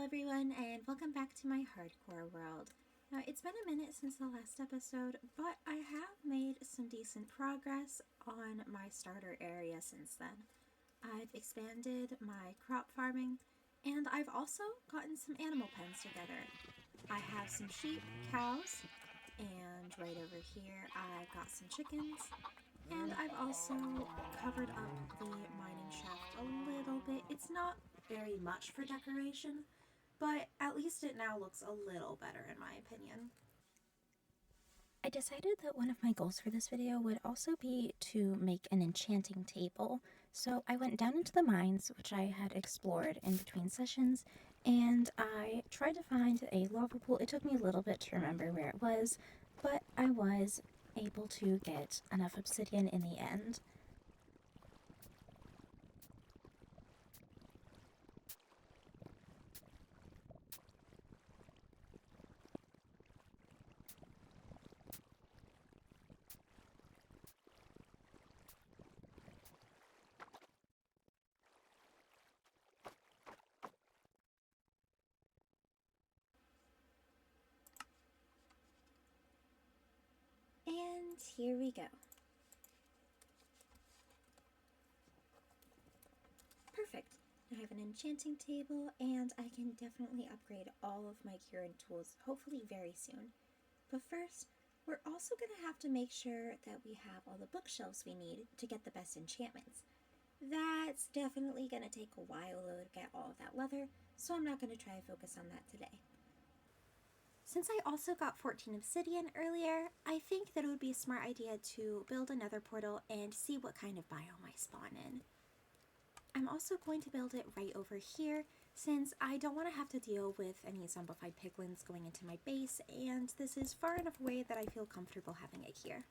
everyone, and welcome back to my hardcore world. Now, it's been a minute since the last episode, but I have made some decent progress on my starter area since then. I've expanded my crop farming, and I've also gotten some animal pens together. I have some sheep, cows, and right over here I've got some chickens, and I've also covered up the mining shaft a little bit. It's not very much for decoration, but at least it now looks a little better in my opinion. I decided that one of my goals for this video would also be to make an enchanting table. So I went down into the mines, which I had explored in between sessions, and I tried to find a lava pool. It took me a little bit to remember where it was, but I was able to get enough obsidian in the end. And here we go. Perfect. I have an enchanting table, and I can definitely upgrade all of my curing tools, hopefully very soon. But first, we're also going to have to make sure that we have all the bookshelves we need to get the best enchantments. That's definitely going to take a while though to get all of that leather, so I'm not going to try to focus on that today. Since I also got 14 obsidian earlier, I think that it would be a smart idea to build a nether portal and see what kind of biome I spawn in. I'm also going to build it right over here, since I don't want to have to deal with any zombified piglins going into my base, and this is far enough away that I feel comfortable having it here.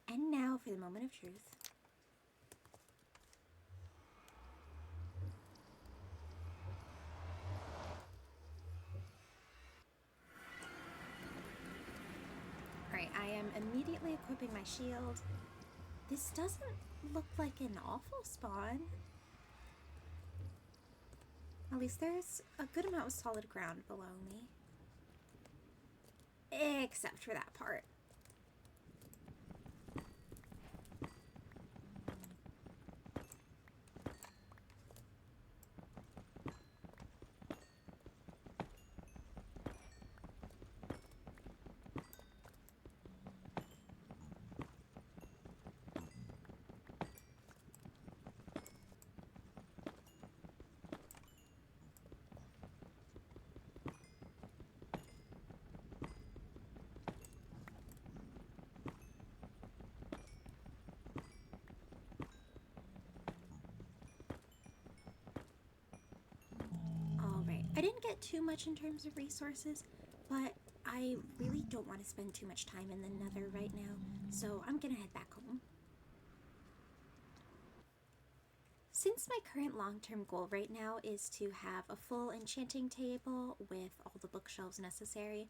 And now for the moment of truth. Alright, I am immediately equipping my shield. This doesn't look like an awful spawn. At least there's a good amount of solid ground below me. Except for that part. I didn't get too much in terms of resources, but I really don't want to spend too much time in the Nether right now, so I'm gonna head back home. Since my current long-term goal right now is to have a full enchanting table with all the bookshelves necessary,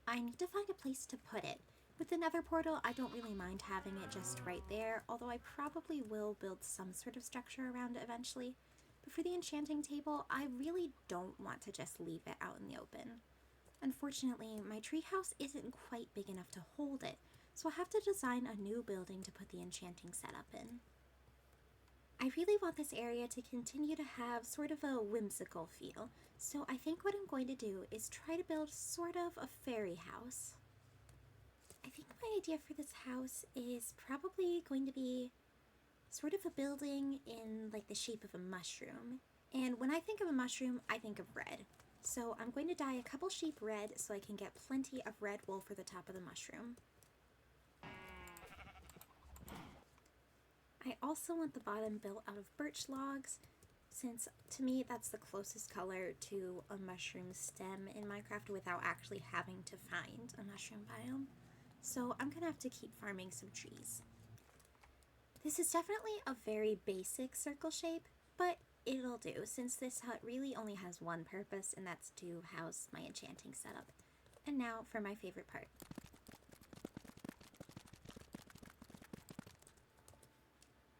I need to find a place to put it. With the Nether portal, I don't really mind having it just right there, although I probably will build some sort of structure around it eventually. But for the enchanting table, I really don't want to just leave it out in the open. Unfortunately, my treehouse isn't quite big enough to hold it, so I'll have to design a new building to put the enchanting setup in. I really want this area to continue to have sort of a whimsical feel, so I think what I'm going to do is try to build sort of a fairy house. I think my idea for this house is probably going to be sort of a building in like the shape of a mushroom. And when I think of a mushroom, I think of red. So I'm going to dye a couple sheep red so I can get plenty of red wool for the top of the mushroom. I also want the bottom built out of birch logs, since to me that's the closest color to a mushroom stem in Minecraft without actually having to find a mushroom biome. So I'm gonna have to keep farming some trees. This is definitely a very basic circle shape, but it'll do since this hut really only has one purpose, and that's to house my enchanting setup. And now for my favorite part.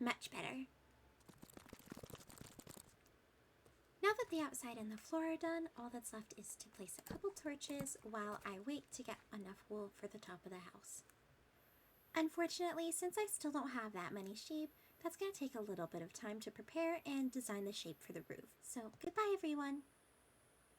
Much better. Now that the outside and the floor are done, all that's left is to place a couple torches while I wait to get enough wool for the top of the house. Unfortunately, since I still don't have that many sheep, that's going to take a little bit of time to prepare and design the shape for the roof. So goodbye everyone!